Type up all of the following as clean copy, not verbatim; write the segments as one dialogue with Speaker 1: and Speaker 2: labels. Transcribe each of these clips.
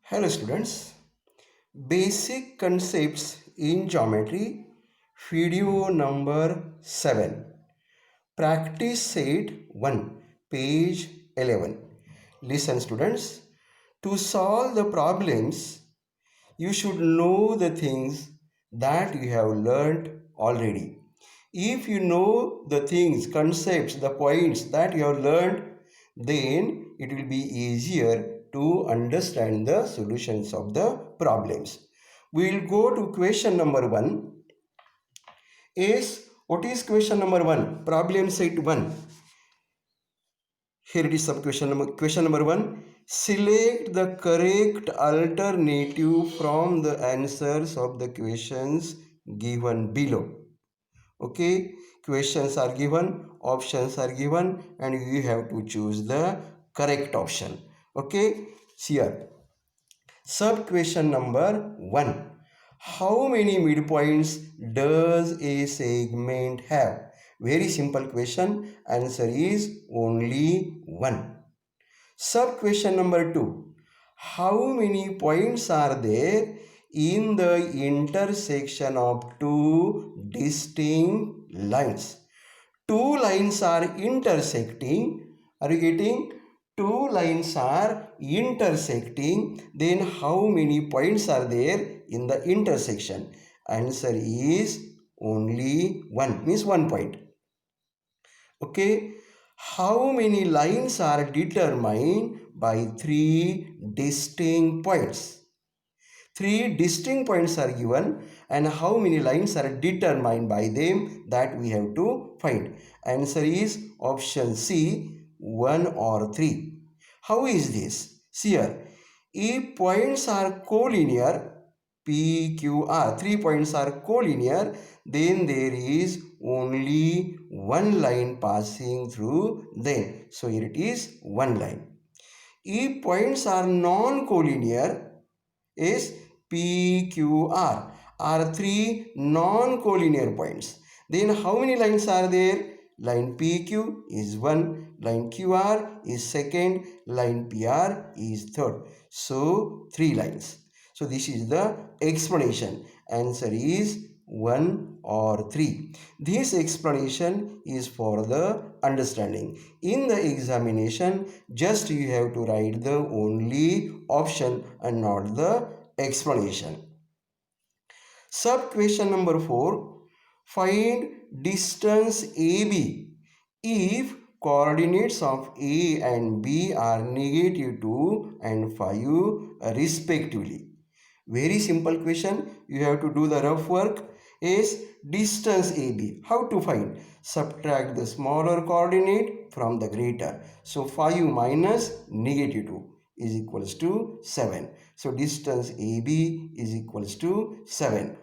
Speaker 1: Hello students, basic concepts in geometry, video number 7, practice set 1, page 11. Listen students, to solve the problems, you should know the things that you have learnt already. If you know the things, concepts, the points that you have learned, then it will be easier to understand the solutions of the problems. We will go to question number 1. What is question number 1? Problem set 1. Here it is some question number 1. Select the correct alternative from the answers of the questions given below. Okay, questions are given, options are given, and you have to choose the correct option. Okay, here sub question number 1. How many midpoints does a segment have? Very simple question. Answer is only 1. Sub question number 2. How many points are there in the intersection of two distinct lines? Two lines are intersecting. Are you getting? Two lines are intersecting. Then how many points are there in the intersection? Answer is only 1. Means 1 point. Okay. How many lines are determined by three distinct points? Three distinct points are given and how many lines are determined by them, that we have to find. Answer is option C, 1 or 3. How is this? See here, if points are collinear, P, Q, R, 3 points are collinear, then there is only one line passing through them. So here it is one line. If points are non-collinear, is PQR are three non-collinear points. Then how many lines are there? Line PQ is 1, line QR is second, line PR is third. So 3 lines. So this is the explanation. Answer is 1 or 3. This explanation is for the understanding. In the examination, just you have to write the only option and not the explanation. Sub question number 4. Find distance AB if coordinates of A and B are negative 2 and 5 respectively. Very simple question. You have to do the rough work. Is distance AB. How to find? Subtract the smaller coordinate from the greater. So 5 minus negative 2 is equals to 7. So distance AB is equals to 7.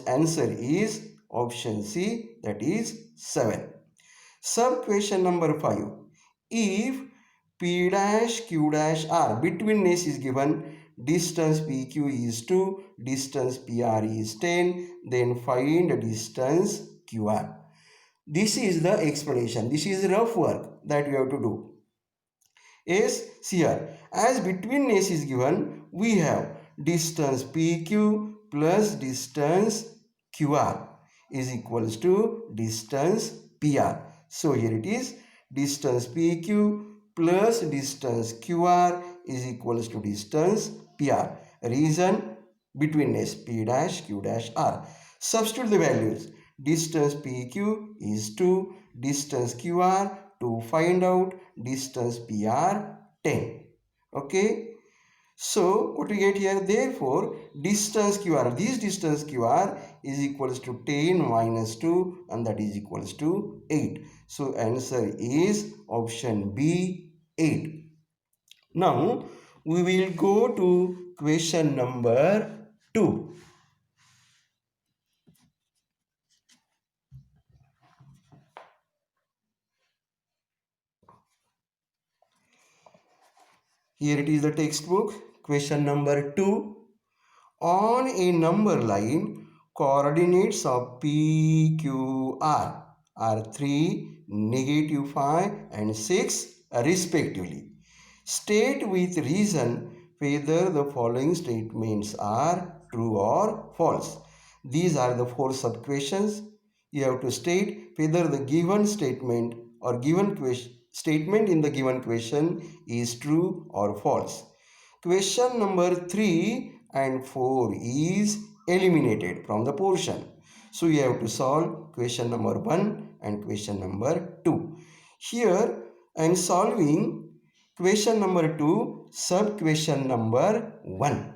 Speaker 1: Answer is option C, that is 7. Sub question number 5. If P dash Q dash R betweenness is given, distance PQ is 2, distance PR is 10, then find distance QR. This is the explanation. This is rough work that we have to do. Is here, as betweenness is given, we have distance PQ plus distance QR is equals to distance PR. So here it is, distance PQ plus distance QR is equals to distance PR. Reason, betweenness P dash Q dash R. Substitute the values. Distance PQ is 2, distance QR to find out distance PR 10. Okay. So what we get here, therefore distance QR, this distance QR is equals to 10 minus 2 and that is equals to 8. So answer is option B, 8. Now we will go to question number 2. Here it is the textbook. Question number 2. On a number line, coordinates of PQR are 3, -5 and 6 respectively. State with reason whether the following statements are true or false. These are the 4 sub questions. You have to state whether the given statement or given statement in the given question is true or false. Question number 3 and 4 is eliminated from the portion. So you have to solve question number 1 and question number 2. Here I am solving question number 2, sub question number 1.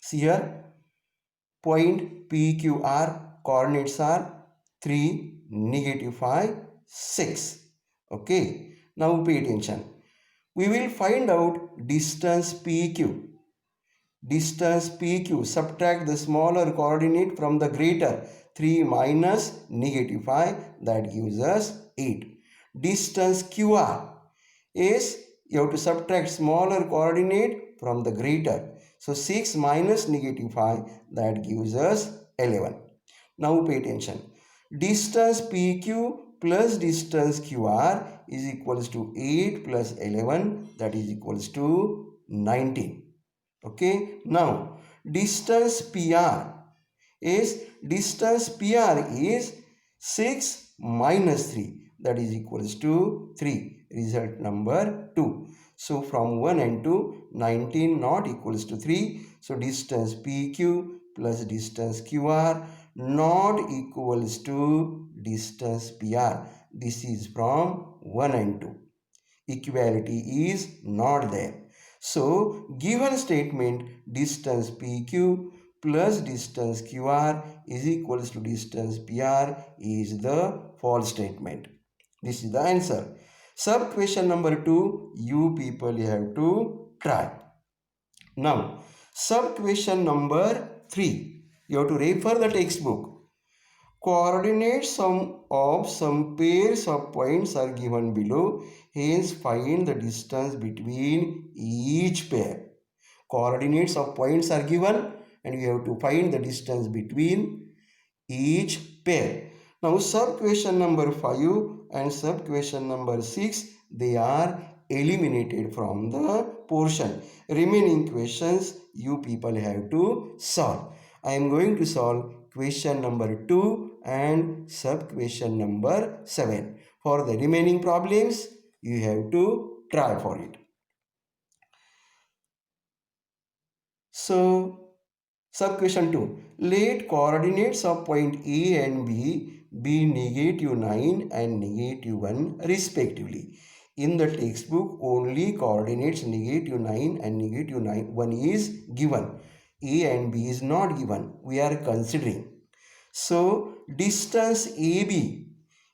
Speaker 1: See here, point PQR coordinates are 3, -5, 6. Okay, now pay attention. We will find out distance PQ. Distance PQ, subtract the smaller coordinate from the greater, 3 minus -5, that gives us 8. Distance QR is, you have to subtract smaller coordinate from the greater. So 6 minus -5, that gives us 11. Now pay attention. Distance PQ plus distance QR is equals to 8 plus 11, that is equals to 19. Okay, now distance PR is 6 minus 3, that is equals to 3, result number 2. So from 1 and 2, 19 not equals to 3. So distance PQ plus distance QR not equals to distance PR. This is from 1 and 2. Equality is not there. So given statement distance PQ plus distance QR is equals to distance PR is the false statement. This is the answer. Sub question number 2, you people have to try. Now sub question number 3, you have to refer the textbook. Coordinates of some pairs of points are given below. Hence, find the distance between each pair. Coordinates of points are given and you have to find the distance between each pair. Now, sub question number 5 and sub question number 6, they are eliminated from the portion. Remaining questions you people have to solve. I am going to solve question number 2 and sub question number 7. For the remaining problems, you have to try for it. So, sub question 2. Let coordinates of point A and B be -9 and -1 respectively. In the textbook, only coordinates -9 and -1 is given. A and B is not given. We are considering. So distance AB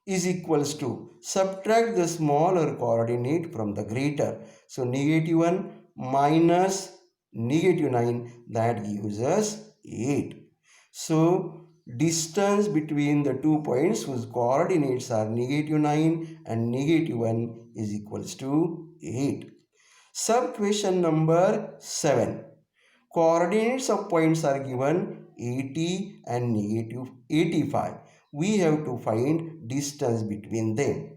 Speaker 1: is equals to, subtract the smaller coordinate from the greater. So -1 minus -9, that gives us 8. So distance between the 2 points whose coordinates are -9 and -1 is equals to 8. Sub question number 7. Coordinates of points are given 80 and -85. We have to find distance between them.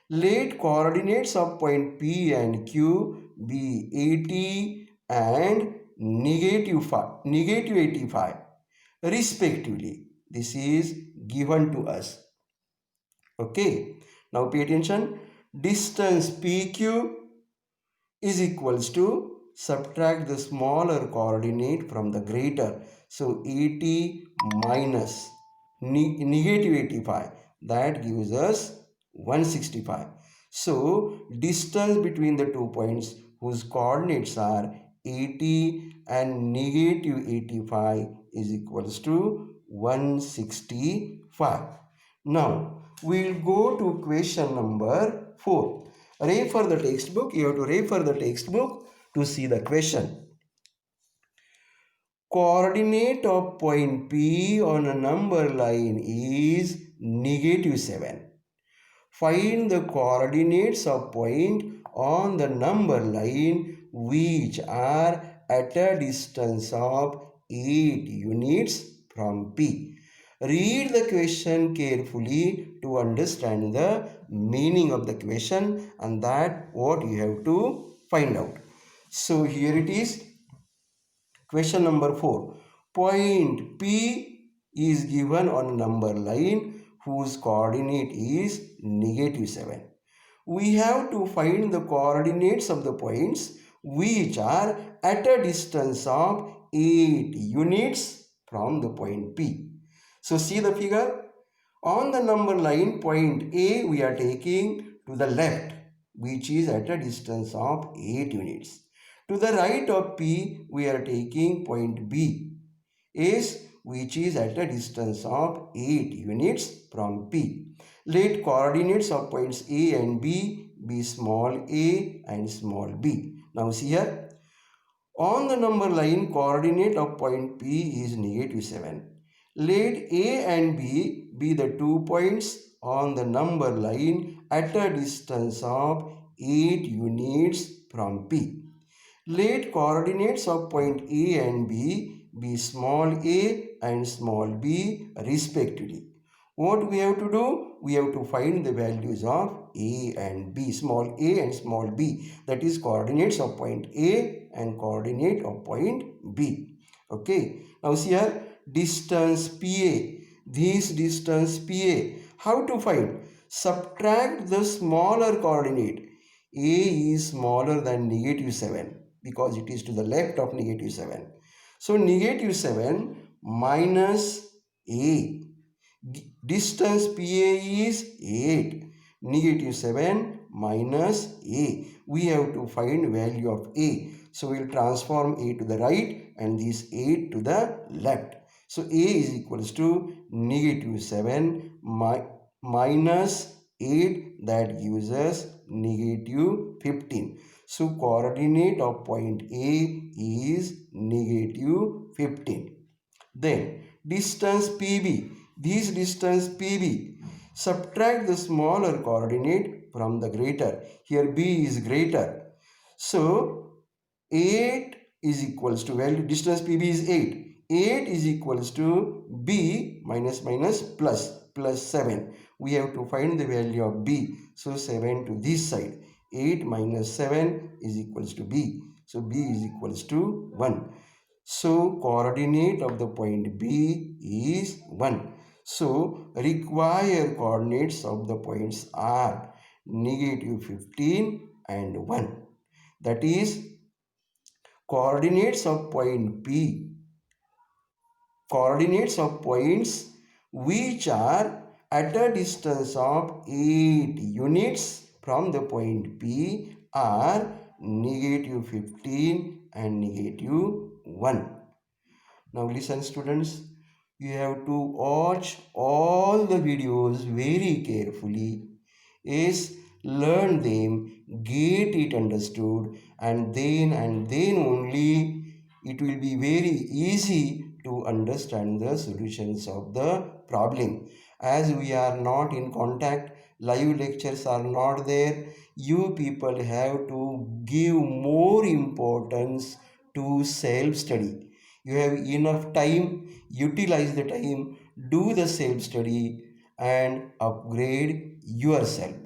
Speaker 1: Let coordinates of point P and Q be 80 and -85 respectively. This is given to us. Okay. Now pay attention. Distance PQ is equals to, subtract the smaller coordinate from the greater. So 80 minus -85, that gives us 165. So distance between the 2 points whose coordinates are 80 and -85 is equals to 165. Now we'll go to question number 4. Refer the textbook. You have to refer the textbook to see the question. Coordinate of point P on a number line is -7. Find the coordinates of point on the number line which are at a distance of 8 units from P. Read the question carefully to understand the meaning of the question and that what you have to find out. So here it is. Question number 4. Point P is given on a number line whose coordinate is -7. We have to find the coordinates of the points which are at a distance of 8 units from the point P. So see the figure. On the number line, point A we are taking to the left, which is at a distance of 8 units. To the right of P we are taking point B is which is at a distance of 8 units from P. Let coordinates of points A and B be small a and small b. Now see here. On the number line, coordinate of point P is -7. Let A and B be the 2 points on the number line at a distance of 8 units from P. Let coordinates of point A and B be small a and small b respectively. What we have to do? We have to find the values of a and b, small a and small b, that is coordinates of point A and coordinate of point B. Okay, now see here, distance PA, this distance PA, how to find? Subtract the smaller coordinate. A is smaller than -7 because it is to the left of -7. So -7 minus A. Distance PA is 8. -7 minus A. We have to find value of A. So we will transform A to the right and this 8 to the left. So A is equals to -7 minus 8, that gives us -15. So coordinate of point A is -15. Then distance PB. This distance PB. Subtract the smaller coordinate from the greater. Here B is greater. So 8 is equals to value. Distance PB is 8. 8 is equals to B minus plus 7. We have to find the value of B. So 7 to this side. 8 minus 7 is equals to B. So B is equals to 1. So coordinate of the point B is 1. So required coordinates of the points are -15 and 1. That is coordinates of point P. Coordinates of points which are at a distance of 8 units from the point P are -15 and -1. Now listen students, you have to watch all the videos very carefully. Yes, learn them, get it understood, and then only it will be very easy to understand the solutions of the problem. As we are not in contact, live lectures are not there, you people have to give more importance to self-study. You have enough time, utilize the time, do the self-study and upgrade yourself.